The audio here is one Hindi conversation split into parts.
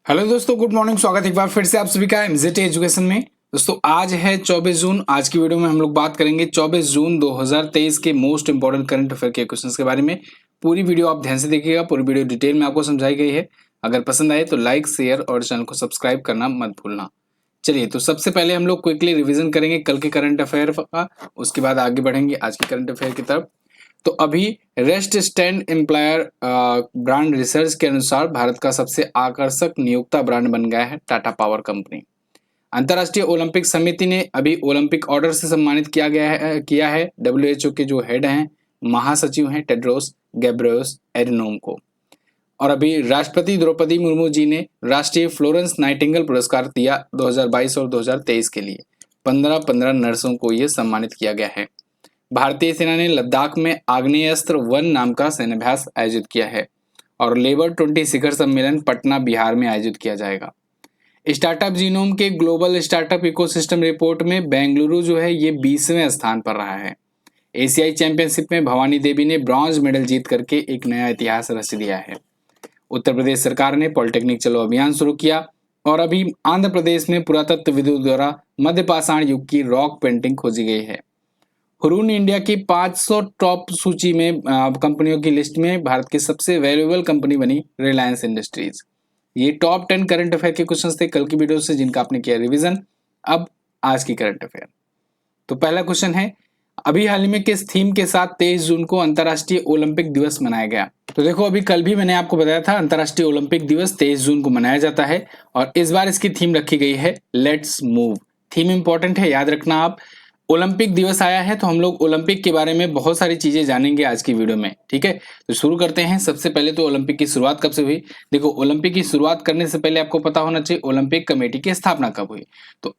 हेलो दोस्तों, गुड मॉर्निंग। स्वागत है एक बार फिर से आप सभी का एमजेटी एजुकेशन में। दोस्तों आज है 24 जून। आज की वीडियो में हम लोग बात करेंगे 24 जून 2023 के मोस्ट इंपॉर्टेंट करंट अफेयर के क्वेश्चंस के बारे में। पूरी वीडियो आप ध्यान से देखिएगा, पूरी वीडियो डिटेल में आपको समझाई गई है। अगर पसंद आए तो लाइक, शेयर और चैनल को सब्सक्राइब करना मत भूलना। चलिए, तो सबसे पहले हम लोग क्विकली रिविजन करेंगे कल के करंट अफेयर का, उसके बाद आगे बढ़ेंगे आज के करंट अफेयर की तरफ। तो अभी rest stand employer brand research के अनुसार भारत का सबसे आकर्षक नियोक्ता ब्रांड बन गया है टाटा पावर कंपनी। अंतर्राष्ट्रीय ओलंपिक समिति ने अभी ओलंपिक ऑर्डर से सम्मानित किया है डब्ल्यूएचओ के जो हेड हैं, महासचिव हैं टेड्रोस गैब्रियोस एडनोम को। और अभी राष्ट्रपति द्रौपदी मुर्मू जी ने राष्ट्रीय फ्लोरेंस नाइटिंगेल पुरस्कार दिया 2022 और 2023 के लिए। 15 नर्सों को ये सम्मानित किया गया है। भारतीय सेना ने लद्दाख में आग्नेयास्त्र 1 नाम का सैन्याभ्यास आयोजित किया है। और लेबर 20 शिखर सम्मेलन पटना बिहार में आयोजित किया जाएगा। स्टार्टअप जीनोम के ग्लोबल स्टार्टअप इकोसिस्टम रिपोर्ट में बेंगलुरु जो है ये 20वें स्थान पर रहा है। एशियाई चैंपियनशिप में भवानी देवी ने ब्रॉन्ज मेडल जीत करके एक नया इतिहास रच दिया है। उत्तर प्रदेश सरकार ने पॉलिटेक्निक चलो अभियान शुरू किया। और अभी आंध्र प्रदेश में पुरातत्वविदों द्वारा मध्य पाषाण युग की रॉक पेंटिंग खोजी गई है। हुरून इंडिया की 500 टॉप सूची में कंपनियों की लिस्ट में भारत की सबसे वैल्यूएबल कंपनी बनी रिलायंस इंडस्ट्रीज। ये टॉप 10 करंट अफेयर के क्वेश्चंस थे कल की वीडियो से, जिनका आपने किया रिवीजन। अब आज की करंट अफेयर। तो पहला क्वेश्चन है, अभी हाल ही में किस थीम के साथ 23 जून को अंतर्राष्ट्रीय ओलंपिक दिवस मनाया गया? तो देखो, अभी कल भी मैंने आपको बताया था अंतर्राष्ट्रीय ओलंपिक दिवस 23 जून को मनाया जाता है। और इस बार इसकी थीम रखी गई है लेट्स मूव। थीम इंपॉर्टेंट है, याद रखना आप। ओलंपिक दिवस आया है तो हम लोग ओलंपिक के बारे में बहुत सारी चीजें जानेंगे आज की वीडियो में, ठीक है। तो शुरू करते हैं। सबसे पहले तो ओलंपिक की शुरुआत कब से हुई? देखो, ओलंपिक की शुरुआत करने से पहले आपको पता होना चाहिए ओलंपिक कमेटी की स्थापना कब हुई। तो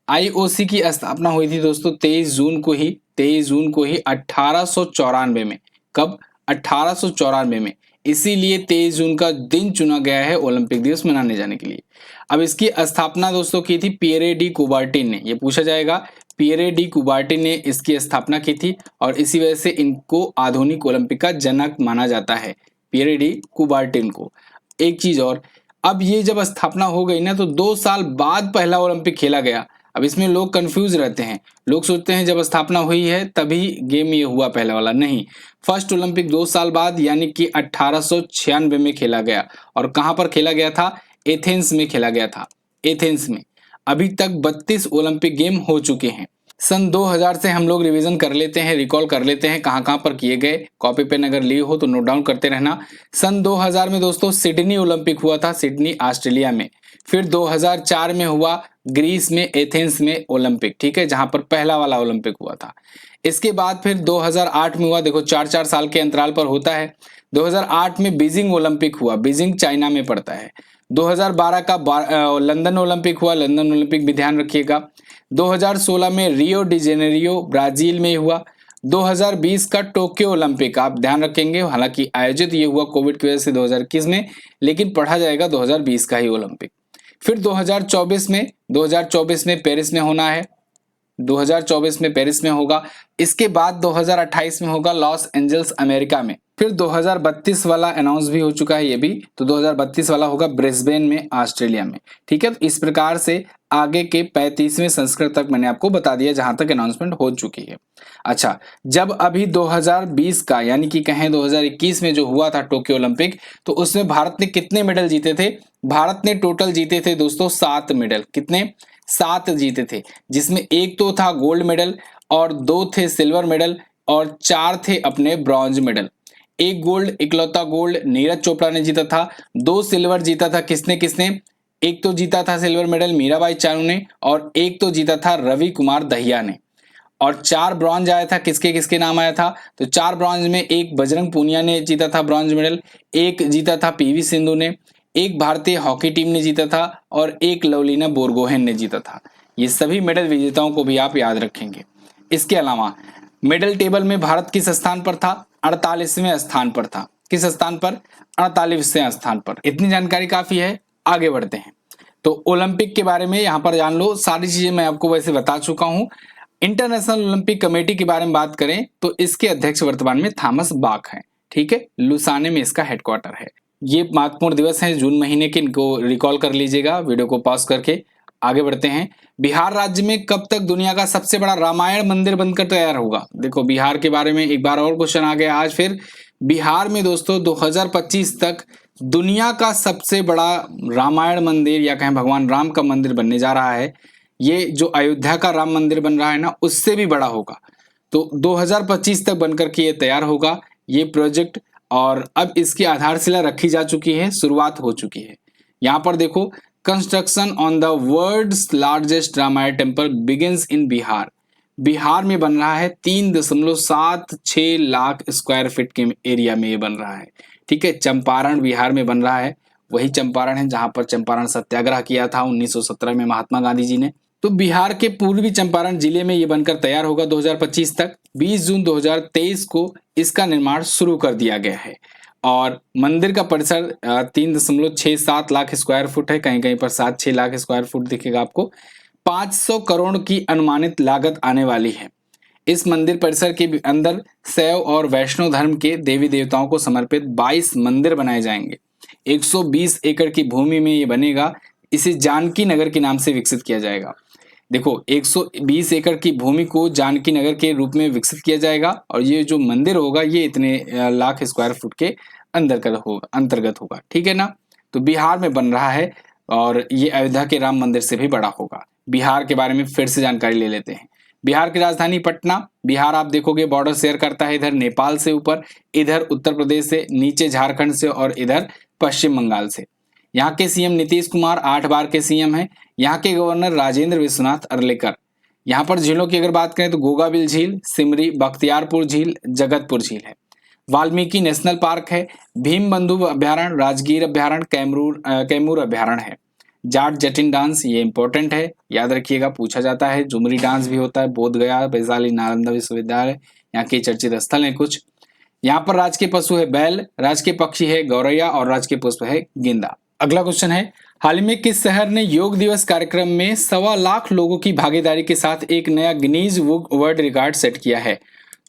आईओसी की स्थापना हुई थी दोस्तों 23 जून को ही 1894 में। कब? 1894 में। इसीलिए 23 जून का दिन चुना गया है ओलंपिक दिवस मनाने जाने के लिए। अब इसकी स्थापना दोस्तों की थी पियरे डी कुबार्टिन ने। ये पूछा जाएगा, पियरे डी कुबार्टिन ने इसकी स्थापना की थी और इसी वजह से इनको आधुनिक ओलंपिक का जनक माना जाता है, पियरे डी कुबार्टिन को। एक चीज और, अब ये जब स्थापना हो गई ना तो 2 साल बाद पहला ओलंपिक खेला गया। अब इसमें लोग कंफ्यूज रहते हैं, लोग सोचते हैं जब स्थापना हुई है तभी गेम ये हुआ पहला वाला। नहीं, फर्स्ट ओलंपिक 2 साल बाद यानी कि 1896 में खेला गया। और कहां पर खेला गया था? एथेंस में खेला गया था, एथेंस में। अभी तक 32 ओलंपिक गेम हो चुके हैं। सन 2000 से हम लोग रिवीजन कर लेते हैं, रिकॉल कर लेते हैं कहां कहां पर किए गए। कॉपी पेन अगर लिए हो तो नोट डाउन करते रहना। सन 2000 में दोस्तों सिडनी ओलंपिक हुआ था, सिडनी ऑस्ट्रेलिया में। फिर 2004 में हुआ ग्रीस में, एथेंस में ओलंपिक, ठीक है, जहां पर पहला वाला ओलंपिक हुआ था। इसके बाद फिर 2008 में हुआ। देखो, 4-4 साल के अंतराल पर होता है। 2008 में बीजिंग ओलंपिक हुआ, बीजिंग चाइना में पड़ता है। 2012 का लंदन ओलंपिक हुआ, लंदन ओलंपिक भी ध्यान रखिएगा। 2016 में रियो डी जेनेरियो ब्राजील में हुआ। 2020 का टोक्यो ओलंपिक आप ध्यान रखेंगे, हालांकि आयोजित ये हुआ कोविड की वजह से 2021 में, लेकिन पढ़ा जाएगा 2020 का ही ओलंपिक। फिर 2024 में पेरिस में होना है, 2024 में पेरिस में होगा। इसके बाद 2028 में होगा लॉस एंजल्स अमेरिका में। फिर 2032 वाला अनाउंस भी हो चुका है ये भी, तो 2032 वाला होगा ब्रिस्बेन में, ऑस्ट्रेलिया में, ठीक है। तो इस प्रकार से आगे के 35वें संस्करण तक मैंने आपको बता दिया जहां तक अनाउंसमेंट हो चुकी है। अच्छा, जब अभी 2020 का यानी कि कहें 2021 में जो हुआ था टोक्यो ओलंपिक, तो उसमें भारत ने कितने मेडल जीते थे? भारत ने टोटल जीते थे दोस्तों 7 मेडल। कितने? 7 जीते थे, जिसमें एक तो था गोल्ड मेडल और 2 थे सिल्वर मेडल और 4 थे अपने ब्रॉन्ज मेडल। एक गोल्ड, इकलौता गोल्ड नीरज चोपड़ा ने जीता था। 2 सिल्वर जीता था किसने किसने? एक तो जीता था सिल्वर मेडल मीराबाई चानू ने, और एक तो जीता था रवि कुमार दहिया ने। और 4 ब्रॉन्ज आया था, किसके किसके नाम आया था? तो 4 ब्रॉन्ज में एक बजरंग पूनिया ने जीता था ब्रॉन्ज मेडल, एक जीता था पीवी सिंधु ने, एक भारतीय हॉकी टीम ने जीता था और एक लवलीना बोरगोहेन ने जीता था। ये सभी मेडल विजेताओं को भी आप याद रखेंगे। इसके अलावा मेडल टेबल में भारत किस स्थान पर था? 48वें स्थान पर था। किस स्थान पर? 48वें स्थान पर। इतनी जानकारी काफी है, आगे बढ़ते हैं। तो ओलंपिक के बारे में यहां पर जान लो, सारी चीजें मैं आपको वैसे बता चुका हूं। इंटरनेशनल ओलंपिक कमेटी के बारे में बात करें तो इसके अध्यक्ष वर्तमान में थॉमस बाक हैं, ठीक है। लुसाने में इसका हेडक्वार्टर है। ये महत्वपूर्ण दिवस हैं जून महीने के, इनको रिकॉल कर लीजिएगा वीडियो को पॉज करके। आगे बढ़ते हैं। बिहार राज्य में कब तक दुनिया का सबसे बड़ा रामायण मंदिर बनकर तैयार होगा? देखो बिहार के बारे में एक बार और क्वेश्चन आ गया आज फिर। बिहार में दोस्तों 2025 तक दुनिया का सबसे बड़ा रामायण मंदिर या कहें भगवान राम का मंदिर बनने जा रहा है। ये जो अयोध्या का राम मंदिर बन रहा है ना, उससे भी बड़ा होगा। तो 2025 तक बनकर के ये तैयार होगा ये प्रोजेक्ट, और अब इसकी आधारशिला रखी जा चुकी है, शुरुआत हो चुकी है। यहाँ पर देखो, construction on the world's largest Ramayana temple begins in Bihar. Bihar में बन रहा है, 3.76 लाख स्क्वायर फीट के एरिया में ये बन रहा है। ठीक है, चंपारण बिहार में बन रहा है। वही चंपारण है जहां पर चंपारण सत्याग्रह किया था 1917 में महात्मा गांधी जी ने। तो बिहार के पूर्वी चंपारण जिले में ये बनकर तैयार होगा 2025 तक। 20 जून 2023 को इसका निर्माण शुरू कर दिया गया है। और मंदिर का परिसर 3.67 लाख स्क्वायर फुट है, कहीं कहीं पर 7-6 लाख स्क्वायर फुट दिखेगा आपको। 500 करोड़ की अनुमानित लागत आने वाली है। इस मंदिर परिसर के अंदर शैव और वैष्णव धर्म के देवी देवताओं को समर्पित 22 मंदिर बनाए जाएंगे। 120 एकड़ की भूमि में ये बनेगा। इसे जानकी नगर के नाम से विकसित किया जाएगा। देखो 120 एकड़ की भूमि को जानकी नगर के रूप में विकसित किया जाएगा, और ये जो मंदिर होगा ये इतने लाख स्क्वायर फुट के अंतर्गत होगा। ठीक है ना। तो बिहार में बन रहा है, और ये अयोध्या के राम मंदिर से भी बड़ा होगा। बिहार के बारे में फिर से जानकारी ले लेते हैं। बिहार की राजधानी पटना। बिहार आप देखोगे बॉर्डर शेयर करता है, इधर नेपाल से ऊपर, इधर उत्तर प्रदेश से, नीचे झारखंड से, और इधर पश्चिम बंगाल से। यहाँ के सीएम नीतीश कुमार 8 बार के सीएम हैं। यहाँ के गवर्नर राजेंद्र विश्वनाथ अर्लेकर। यहाँ पर झीलों की अगर बात करें तो गोगाबिल झील, सिमरी, बख्तियारपुर झील, जगतपुर झील है। वाल्मीकि नेशनल पार्क है, भीमबंधु अभ्यारण्य, राजगीर अभ्यारण्य, कैमूर अभ्यारण्य है। जाट जटिन डांस, ये इंपॉर्टेंट है, याद रखिएगा, पूछा जाता है। झुमरी डांस भी होता है। बोध गया, वैशाली, नालंदा विश्वविद्यालय यहाँ के चर्चित स्थल है कुछ। यहाँ पर राजकीय पशु है बैल, राजकीय पक्षी है गौरैया, और राजकीय पुष्प है गेंदा। अगला क्वेश्चन है, हाल ही में किस शहर ने योग दिवस कार्यक्रम में 1.25 लाख लोगों की भागीदारी के साथ एक नया Guinness book world record set किया है?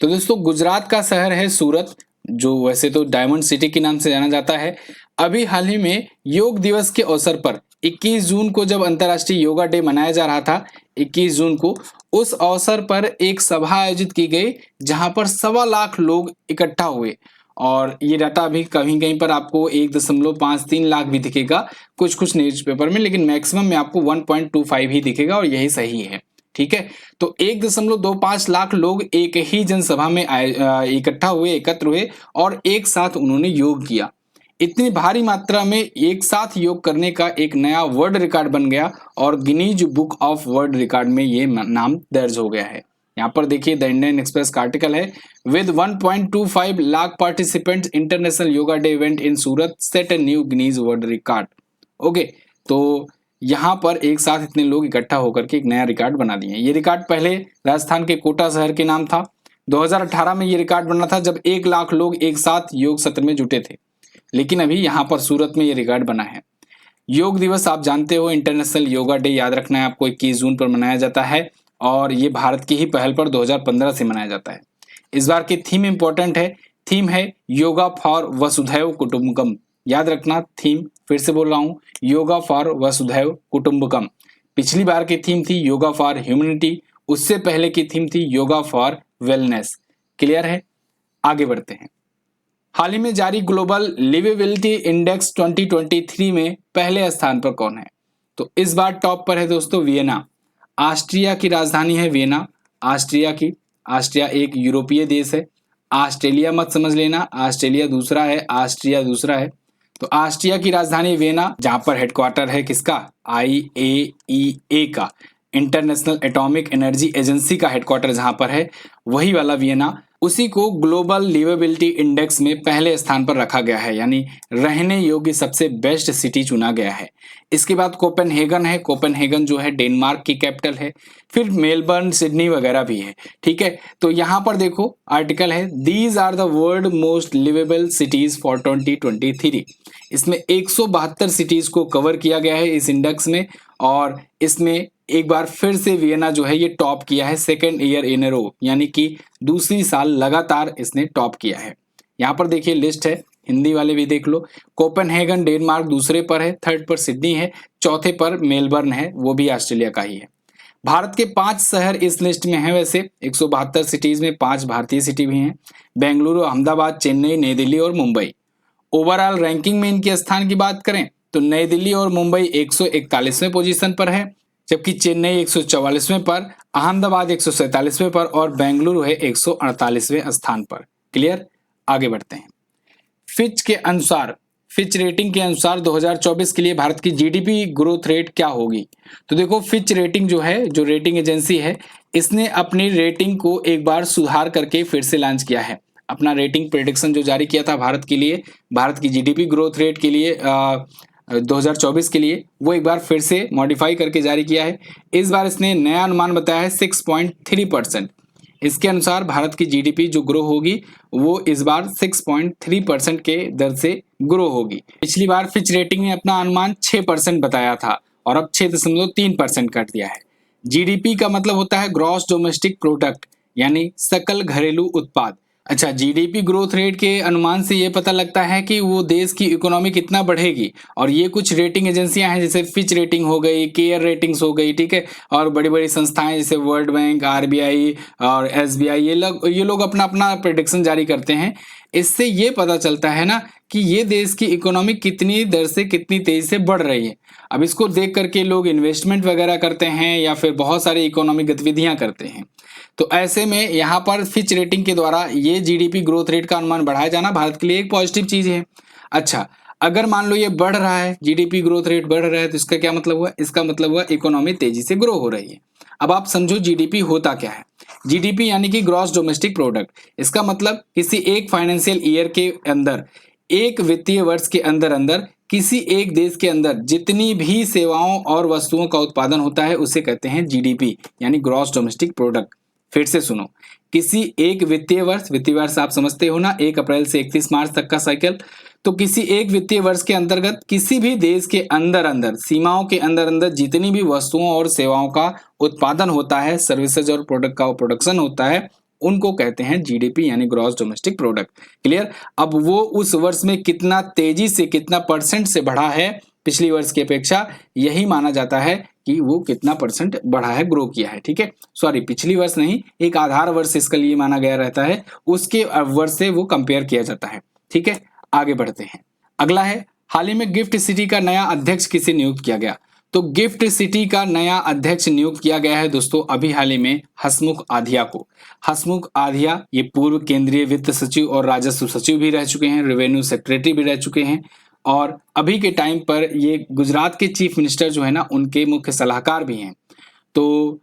तो दोस्तों गुजरात का शहर है सूरत, जो वैसे तो डायमंड सिटी के नाम से जाना जाता है। अभी हाल ही में योग दिवस के अवसर पर 21 जून को जब अंतर्राष्ट्रीय योगा डे मनाया जा रहा था, 21 जून को, उस अवसर पर एक सभा आयोजित की गई जहां पर 1.25 लाख लोग इकट्ठा हुए। और ये डाटा अभी कहीं कहीं पर आपको 1.53 लाख भी दिखेगा कुछ कुछ न्यूज़पेपर में, लेकिन मैक्सिमम में आपको 1.25 ही दिखेगा, और यही सही है। ठीक है, तो 1.25 लाख लोग एक ही जनसभा में इकट्ठा हुए, एकत्र हुए, और एक साथ उन्होंने योग किया। इतनी भारी मात्रा में एक साथ योग करने का एक नया वर्ल्ड रिकॉर्ड बन गया, और Guinness book of world record में ये नाम दर्ज हो गया है। यहाँ पर देखिए द इंडियन एक्सप्रेस का आर्टिकल है, with 1.25 lakh participants international yoga day event in Surat set a new Guinness world record. Okay, तो यहाँ पर एक साथ इतने लोग इकट्ठा होकर के एक नया रिकॉर्ड बना दिए। ये रिकॉर्ड पहले राजस्थान के कोटा शहर के नाम था। 2018 में ये रिकॉर्ड बना था जब 1 लाख लोग एक साथ योग सत्र में जुटे थे, लेकिन अभी यहाँ पर सूरत में ये रिकॉर्ड बना है। योग दिवस आप जानते हो, इंटरनेशनल योगा डे याद रखना है आपको, 21 जून पर मनाया जाता है, और ये भारत की ही पहल पर 2015 से मनाया जाता है। इस बार की थीम इंपॉर्टेंट है, थीम है योगा फॉर वसुधैव कुटुंबकम। याद रखना थीम, फिर से बोल रहा हूँ, योगा फॉर वसुधैव कुटुंबकम। पिछली बार की थीम थी योगा फॉर ह्यूमैनिटी, उससे पहले की थीम थी योगा फॉर वेलनेस। क्लियर है? आगे बढ़ते हैं। हाल ही में जारी ग्लोबल लिवेबिलिटी इंडेक्स 2023 में पहले स्थान पर कौन है? तो इस बार टॉप पर है दोस्तों वियना। ऑस्ट्रिया की राजधानी है वियना, ऑस्ट्रिया एक यूरोपीय देश है। ऑस्ट्रेलिया मत समझ लेना, ऑस्ट्रेलिया दूसरा है, ऑस्ट्रिया दूसरा है। तो ऑस्ट्रिया की राजधानी वियना, जहां पर हेडक्वार्टर है किसका? IAEA का, इंटरनेशनल एटॉमिक एनर्जी एजेंसी का हेडक्वार्टर जहां पर है, वही वाला वियना, उसी को ग्लोबल लिवेबिलिटी इंडेक्स में पहले स्थान पर रखा गया है, यानी रहने योग्य सबसे बेस्ट सिटी चुना गया है। इसके बाद कोपेनहेगन है, कोपेनहेगन जो है डेनमार्क की कैपिटल है। फिर मेलबर्न, सिडनी वगैरह भी है। ठीक है, तो यहाँ पर देखो आर्टिकल है, these are the world most livable cities for 2023। इसमें 172 सिटीज को कवर किया गया है इस इंडेक्स में, और इसमें एक बार फिर से वियना जो है ये टॉप किया है, सेकेंड ईयर इन ए रो, यानी कि दूसरी साल लगातार इसने टॉप किया है। यहाँ पर देखिए लिस्ट है, हिंदी वाले भी देख लो। कोपेनहेगन डेनमार्क दूसरे पर है, थर्ड पर सिडनी है, चौथे पर मेलबर्न है, वो भी ऑस्ट्रेलिया का ही है। भारत के 5 शहर इस लिस्ट में हैं। वैसे 172 सिटीज में 5 भारतीय सिटी भी हैं, बेंगलुरु, अहमदाबाद, चेन्नई, नई दिल्ली और मुंबई। ओवरऑल रैंकिंग में इनके स्थान की बात करें तो नई दिल्ली और मुंबई 141वें पोजीशन पर है, जबकि चेन्नई 144वें पर, अहमदाबाद 147वें पर और बेंगलुरु है 148वें स्थान पर। क्लियर, आगे बढ़ते हैं। फिच के अनुसार, फिच रेटिंग के अनुसार 2024 के लिए भारत की जीडीपी ग्रोथ रेट क्या होगी? तो देखो, फिच रेटिंग जो है, जो रेटिंग एजेंसी है, इसने अपनी रेटिंग को एक बार सुधार करके फिर से लॉन्च किया है। अपना रेटिंग प्रेडिक्शन जो जारी किया था भारत के लिए, भारत की जीडीपी ग्रोथ रेट के लिए 2024 के लिए, वो एक बार फिर से मॉडिफाई करके जारी किया है। इस बार इसने नया अनुमान बताया है 6.3%। इसके अनुसार भारत की जीडीपी जो ग्रो होगी वो इस बार 6.3% के दर से ग्रो होगी। पिछली बार फिच रेटिंग ने अपना अनुमान 6% बताया था और अब 6.3% कर दिया है। जीडीपी का मतलब होता है ग्रॉस डोमेस्टिक प्रोडक्ट, यानी सकल घरेलू उत्पाद। अच्छा, जीडीपी ग्रोथ रेट के अनुमान से ये पता लगता है कि वो देश की इकोनॉमी कितना बढ़ेगी। और ये कुछ रेटिंग एजेंसियां हैं, जैसे फिच रेटिंग हो गई, केयर रेटिंग्स हो गई, ठीक है, और बड़ी बड़ी संस्थाएं जैसे वर्ल्ड बैंक, आरबीआई और एसबीआई, ये लोग अपना अपना प्रेडिक्शन जारी करते हैं। इससे ये पता चलता है ना कि ये देश की इकोनॉमी कितनी दर से कितनी तेजी से बढ़ रही है। अब इसको देख करके लोग इन्वेस्टमेंट वगैरह करते हैं या फिर बहुत सारी इकोनॉमिक गतिविधियां करते हैं। तो ऐसे में यहाँ पर फिच रेटिंग के द्वारा ये जीडीपी ग्रोथ रेट का अनुमान बढ़ाया जाना भारत के लिए एक पॉजिटिव चीज है। अच्छा, अगर मान लो ये बढ़ रहा है, जीडीपी ग्रोथ रेट बढ़ रहा है, तो इसका क्या मतलब हुआ? इसका मतलब हुआ इकोनॉमी तेजी से ग्रो हो रही है। अब आप समझो जीडीपी होता क्या है। जीडीपी यानी कि ग्रॉस डोमेस्टिक प्रोडक्ट। इसका मतलब किसी एक फाइनेंशियल ईयर के अंदर, एक वित्तीय वर्ष के अंदर अंदर किसी एक देश के अंदर जितनी भी सेवाओं और वस्तुओं का उत्पादन होता है उसे कहते हैं जीडीपी, यानी ग्रॉस डोमेस्टिक प्रोडक्ट। फिर से सुनो, किसी एक वित्तीय वर्ष आप समझते हो ना, 1 अप्रैल से 31 मार्च तक का साइकिल। तो किसी एक वित्तीय वर्ष के अंतर्गत किसी भी देश के अंदर अंदर, सीमाओं के अंदर अंदर जितनी भी वस्तुओं और सेवाओं का उत्पादन होता है, सर्विसेज और प्रोडक्ट का प्रोडक्शन होता है, उनको कहते हैं जीडीपी, यानी ग्रॉस डोमेस्टिक प्रोडक्ट। क्लियर। अब वो उस वर्ष में कितना तेजी से, कितना परसेंट से बढ़ा है पिछली वर्ष की अपेक्षा, यही माना जाता है कि वो कितना परसेंट बढ़ा है, ग्रो किया है। ठीक है, सॉरी, पिछली वर्ष नहीं, एक आधार वर्ष इसके लिए माना गया रहता है, उसके वर्ष से वो कंपेयर किया जाता है। ठीक है, आगे बढ़ते हैं। अगला है, हाल ही में गिफ्ट सिटी का नया अध्यक्ष किसे नियुक्त किया गया? तो गिफ्ट सिटी का नया अध्यक्ष नियुक्त किया गया है दोस्तों अभी हाल ही में हसमुख आधिया को। हसमुख आधिया ये पूर्व केंद्रीय वित्त सचिव और राजस्व सचिव भी रह चुके हैं, रेवेन्यू सेक्रेटरी भी रह चुके हैं, और अभी के टाइम पर ये गुजरात के चीफ मिनिस्टर जो है ना, उनके मुख्य सलाहकार भी हैं। तो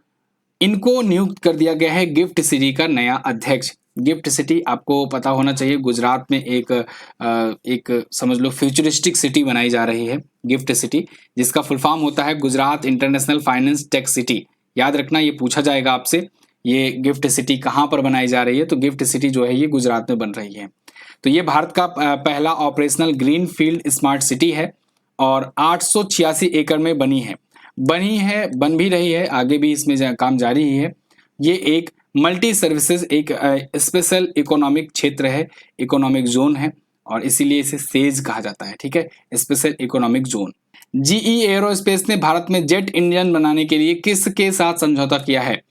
इनको नियुक्त कर दिया गया है गिफ्ट सिटी का नया अध्यक्ष। गिफ्ट सिटी आपको पता होना चाहिए, गुजरात में एक समझ लो फ्यूचरिस्टिक सिटी बनाई जा रही है, गिफ्ट सिटी, जिसका फुल फॉर्म होता है Gujarat international finance tech city. याद रखना, ये पूछा जाएगा आपसे, ये गिफ्ट सिटी कहाँ पर बनाई जा रही है? तो गिफ्ट सिटी जो है ये गुजरात में बन रही है। तो ये भारत का पहला operational green field smart city है और 886 एकड़ में बन भी रही है, आगे भी इसमें काम जारी ही है। ये एक मल्टी सर्विसेज, एक स्पेशल इकोनॉमिक क्षेत्र है, इकोनॉमिक जोन है, और इसीलिए इसे सेज कहा जाता है। ठीक है, special economic zone. GE aerospace ने भारत में जेट इंजन बनाने के लिए किसके साथ समझौता किया है?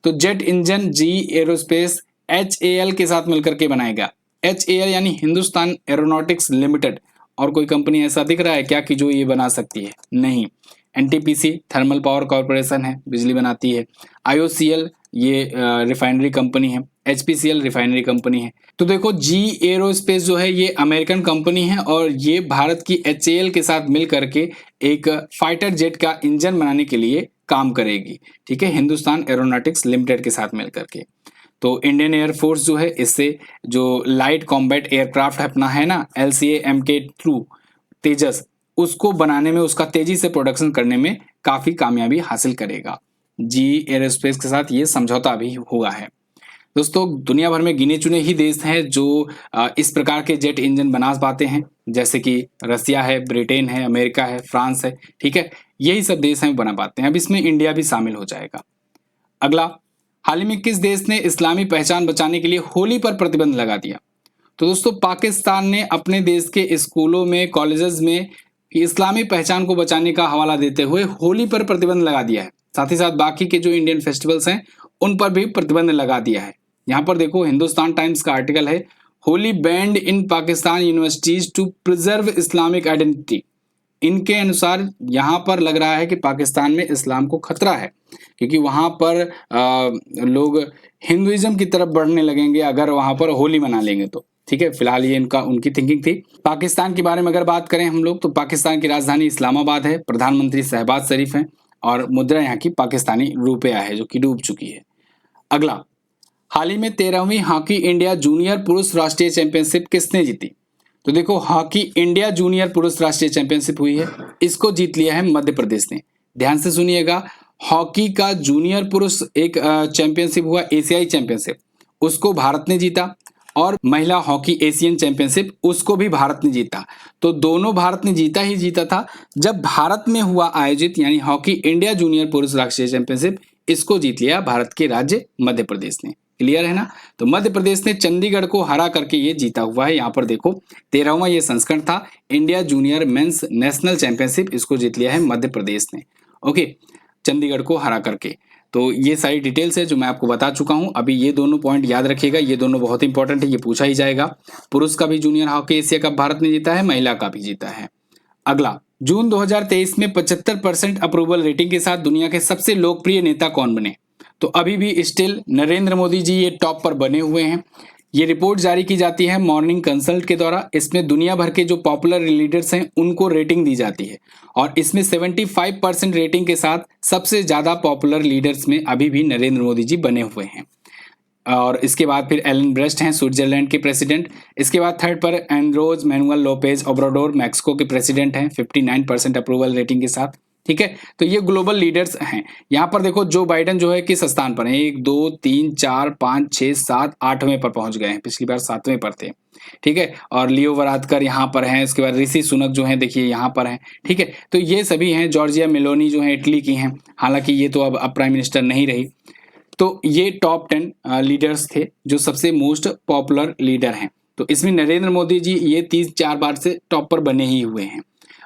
तो jet engine GE aerospace HAL के साथ मिलकर के बनाएगा। HAL यानी हिंदुस्तान एरोनॉटिक्स लिमिटेड। और कोई कंपनी ऐसा दिख रहा है क्या कि जो ये बना सकती है? नहीं। NTPC थर्मल पावर कॉर्पोरेशन है, बिजली बनाती है। IOCL ये रिफाइनरी कंपनी है। HPCL रिफाइनरी कंपनी है। तो देखो, जी एरोस्पेस जो है ये अमेरिकन कंपनी है और ये भारत की HAL के साथ मिल करके एक फाइटर जेट का इंजन बनाने के लिए काम करेगी। ठीक है, हिंदुस्तान एरोनॉटिक्स लिमिटेड के साथ मिल करके। तो इंडियन एयरफोर्स जो है, इससे जो लाइट कॉम्बैट एयरक्राफ्ट अपना है ना, LCA MK2 तेजस, उसको बनाने में, उसका तेजी से प्रोडक्शन करने में काफी कामयाबी हासिल करेगा। जी एरोस्पेस के साथ ये समझौता भी हुआ है। दोस्तों, दुनिया भर में गिने चुने ही देश हैं जो इस प्रकार के जेट इंजन बना पाते हैं, जैसे कि रसिया है, ब्रिटेन है, अमेरिका है, फ्रांस है। ठीक है, यही सब देश हैं बना पाते हैं। अब इसमें इंडिया भी शामिल हो जाएगा। अगला, हाल ही में किस देश ने इस्लामी पहचान बचाने के लिए होली पर प्रतिबंध लगा दिया? तो दोस्तों पाकिस्तान ने अपने देश के स्कूलों में, कॉलेजेस में इस्लामी पहचान को बचाने का हवाला देते हुए होली पर प्रतिबंध लगा दिया है। साथ ही साथ बाकी के जो इंडियन फेस्टिवल्स हैं उन पर भी प्रतिबंध लगा दिया है। यहाँ पर देखो हिंदुस्तान टाइम्स का आर्टिकल है, Holi banned in Pakistan universities to preserve Islamic identity. इनके अनुसार यहाँ पर लग रहा है कि पाकिस्तान में इस्लाम को खतरा है, क्योंकि वहाँ पर लोग हिंदुइज्म की तरफ बढ़ने लगेंगे अगर वहाँ पर होली मना लेंगे तो। ठीक है, फिलहाल ये उनकी थिंकिंग थी। पाकिस्तान के बारे में अगर बात करें हम लोग, तो पाकिस्तान की राजधानी इस्लामाबाद है, प्रधानमंत्री शहबाज शरीफ हैं और मुद्रा यहाँ की पाकिस्तानी रुपया है जो कि डूब चुकी है। अगला, हाल ही में 13वीं हॉकी इंडिया जूनियर पुरुष राष्ट्रीय चैंपियनशिप किसने जीती? तो देखो हॉकी इंडिया जूनियर पुरुष राष्ट्रीय चैंपियनशिप हुई है, इसको जीत लिया है मध्य प्रदेश ने। ध्यान से सुनिएगा, हॉकी का जूनियर पुरुष एक चैंपियनशिप हुआ, एशियाई चैंपियनशिप, उसको भारत ने जीता, और महिला हॉकी एशियन चैंपियनशिप उसको भी भारत ने जीता। तो दोनों भारत ने जीता ही जीता था। जब भारत में हुआ आयोजित यानी हॉकी इंडिया जूनियर पुरुष राष्ट्रीय चैंपियनशिप, इसको जीत लिया भारत के राज्य मध्य प्रदेश ने। क्लियर है ना? तो मध्य प्रदेश ने चंडीगढ़ को हरा करके ये जीता हुआ है। यहाँ पर देखो 13वां ये संस्करण था, India junior mains national championship, इसको जीत लिया है मध्य प्रदेश ने। ओके, चंडीगढ़ को हरा करके। तो ये सारी डिटेल्स है जो मैं आपको बता चुका हूं। अभी ये दोनों पॉइंट याद रखिएगा, ये दोनों बहुत इंपॉर्टेंट है, ये पूछा ही जाएगा। पुरुष का भी junior hockey Asia cup Bharat ने जीता है, महिला का भी जीता है। अगला, जून 2023 में 75% अप्रूवल रेटिंग के साथ दुनिया के सबसे लोकप्रिय नेता कौन बने? तो अभी भी स्टिल नरेंद्र मोदी जी ये टॉप पर बने हुए हैं। ये रिपोर्ट जारी की जाती है मॉर्निंग कंसल्ट के द्वारा। इसमें दुनिया भर के जो पॉपुलर लीडर्स हैं उनको रेटिंग दी जाती है, और इसमें 75% रेटिंग के साथ सबसे ज्यादा पॉपुलर लीडर्स में अभी भी नरेंद्र मोदी जी बने हुए हैं। और इसके बाद फिर एलन ब्रेस्ट हैं स्विट्जरलैंड के प्रेसिडेंट। इसके बाद थर्ड पर एंड्रोज मैनुअल लोपेज ओब्राडोर मैक्सिको के प्रेसिडेंट हैं 59% अप्रूवल रेटिंग के साथ। ठीक है, तो ये ग्लोबल लीडर्स हैं। यहाँ पर देखो जो बाइडेन जो है किस स्थान पर है, 1 2 3 4 5 6 7 8वें पर पहुंच गए हैं, पिछली बार 7वें पर थे। ठीक है, और लियो वरादकर यहाँ पर हैं। इसके बाद ऋषि सुनक जो है देखिए यहाँ पर हैं। ठीक है, तो ये सभी हैं। जॉर्जिया मेलोनी जो है इटली की हैं, हालांकि ये तो अब प्राइम मिनिस्टर नहीं रही। तो ये टॉप 10 लीडर्स थे जो सबसे मोस्ट पॉपुलर लीडर हैं। तो इसमें नरेंद्र मोदी जी ये 3-4 बार से टॉप पर बने ही हुए हैं।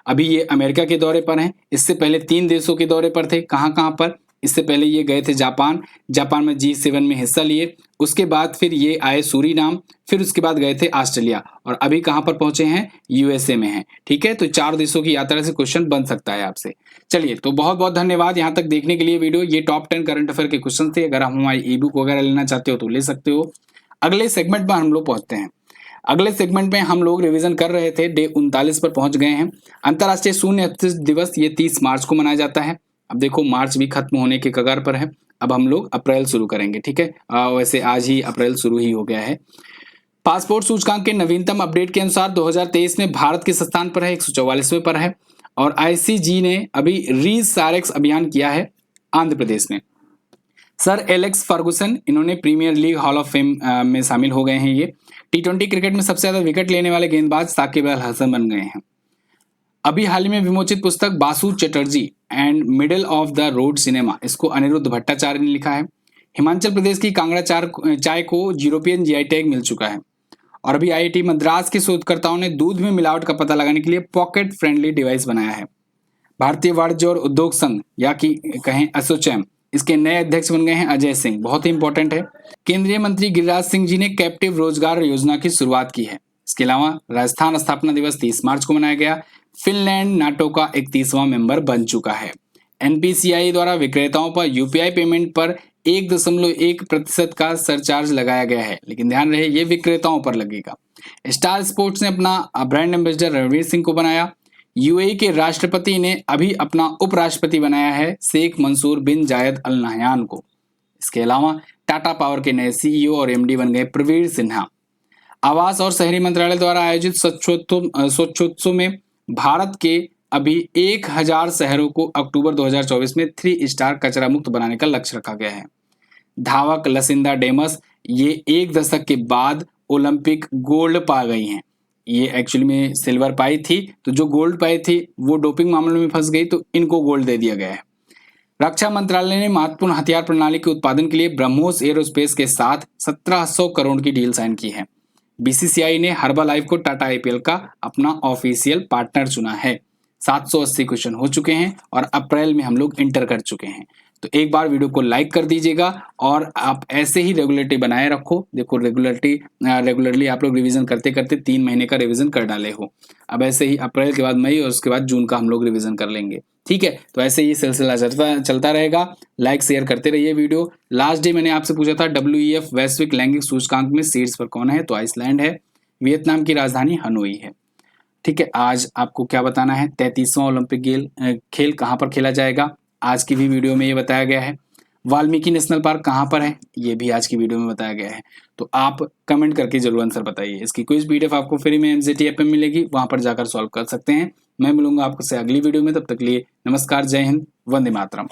अभी ये अमेरिका के दौरे पर हैं, इससे पहले 3 देशों के दौरे पर थे। कहाँ पर? इससे पहले ये गए थे जापान में G7 में हिस्सा लिए। उसके बाद फिर ये आए सूरीनाम, फिर उसके बाद गए थे ऑस्ट्रेलिया, और अभी कहाँ पर पहुंचे हैं? USA में हैं। ठीक है, तो 4 देशों की यात्रा से क्वेश्चन बन सकता है आपसे। चलिए, तो बहुत बहुत धन्यवाद यहाँ तक देखने के लिए वीडियो। ये टॉप 10 करंट अफेयर के क्वेश्चन थे। अगर आप हमारी ई बुक वगैरह लेना चाहते हो तो ले सकते हो। अगले सेगमेंट में हम लोग पहुंचते हैं। अगले सेगमेंट में हम लोग रिवीजन कर रहे थे, डे 39 पर पहुंच गए हैं। अंतर्राष्ट्रीय शून्य दिवस ये 30 मार्च को मनाया जाता है। अब देखो मार्च भी खत्म होने के कगार पर है, अब हम लोग अप्रैल शुरू करेंगे। ठीक है, वैसे आज ही अप्रैल शुरू ही हो गया है। पासपोर्ट सूचकांक के नवीनतम अपडेट के अनुसार 2023 में भारत किस स्थान पर है? 144वें पर है। और ICG ने अभी रीसारेक्स अभियान किया है आंध्र प्रदेश में। सर एलेक्स फर्गुसन इन्होंने premier league hall of fame में शामिल हो गए हैं। ये T20 क्रिकेट में सबसे ज्यादा विकेट लेने वाले गेंदबाज साकिब अल हसन बन गए हैं। अभी हाल ही में विमोचित पुस्तक Basu Chatterjee and middle of the road cinema, इसको अनिरुद्ध भट्टाचार्य ने लिखा है। हिमाचल प्रदेश की कांगड़ा चाय को यूरोपियन GI टैग मिल चुका है। और अभी IIT मद्रास के शोधकर्ताओं ने दूध में मिलावट का पता लगाने के लिए पॉकेट फ्रेंडली डिवाइस बनाया है। भारतीय वाणिज्य और उद्योग संघ या कि कहें एसोचैम, इसके नए अध्यक्ष बन गए हैं अजय सिंह, बहुत ही इंपॉर्टेंट है। केंद्रीय मंत्री गिरिराज सिंह जी ने कैप्टिव रोजगार योजना की शुरुआत की है। इसके अलावा राजस्थान स्थापना दिवस 30 मार्च को मनाया गया। फिनलैंड नाटो का 31वां मेंबर बन चुका है। NPCI द्वारा विक्रेताओं पर UPI पेमेंट पर 1.1% का सरचार्ज लगाया गया है, लेकिन ध्यान रहे ये विक्रेताओं पर लगेगा। स्टार स्पोर्ट्स ने अपना ब्रांड एम्बेसडर रणवीर सिंह को बनाया। UAE के राष्ट्रपति ने अभी अपना उपराष्ट्रपति बनाया है शेख मंसूर बिन जायद अल नहयान को। इसके अलावा टाटा पावर के नए CEO और MD बन गए प्रवीर सिन्हा। आवास और शहरी मंत्रालय द्वारा आयोजित स्वच्छोत्सव में भारत के अभी 1000 शहरों को अक्टूबर 2024 में 3 स्टार कचरा मुक्त बनाने का लक्ष्य रखा गया है। धावक लसिंदा डेमस ये 1 दशक के बाद ओलंपिक गोल्ड पा गई हैं। ये एक्चुअली में सिल्वर पाई थी, तो जो गोल्ड पाई थी वो डोपिंग मामले में फंस गई, तो इनको गोल्ड दे दिया गया है। रक्षा मंत्रालय ने महत्वपूर्ण हथियार प्रणाली के उत्पादन के लिए ब्रह्मोस एरोस्पेस के साथ 1700 करोड़ की डील साइन की है। बीसीसीआई ने हर्बालाइफ को टाटा आईपीएल का अपना ऑफिशियल पार्टनर चुना है। 780 क्वेश्चन हो चुके हैं और अप्रैल में हम लोग इंटर कर चुके हैं। तो एक बार वीडियो को लाइक कर दीजिएगा और आप ऐसे ही रेगुलरिटी बनाए रखो। देखो रेगुलरली आप लोग रिवीजन करते करते 3 महीने का रिवीजन कर डाले हो। अब ऐसे ही अप्रैल के बाद मई और उसके बाद जून का हम लोग रिवीजन कर लेंगे। ठीक है, तो ऐसे ही सिलसिला चलता रहेगा। लाइक शेयर करते रहिए वीडियो। लास्ट डे मैंने आपसे पूछा था WEF वैश्विक लैंगिक सूचकांक में शीर्ष पर कौन है, तो आइसलैंड है। वियतनाम की राजधानी हनोई है। ठीक है, आज आपको क्या बताना है, 33वां ओलंपिक खेल कहाँ पर खेला जाएगा, आज की भी वीडियो में ये बताया गया है। वाल्मीकि नेशनल पार्क कहाँ पर है, ये भी आज की वीडियो में बताया गया है। तो आप कमेंट करके जरूर आंसर बताइए। इसकी क्विज PDF आपको फ्री में MZT ऐप में मिलेगी, वहां पर जाकर सॉल्व कर सकते हैं। मैं मिलूंगा आपसे अगली वीडियो में, तब तक लिए नमस्कार, जय हिंद, वंदे मातरम।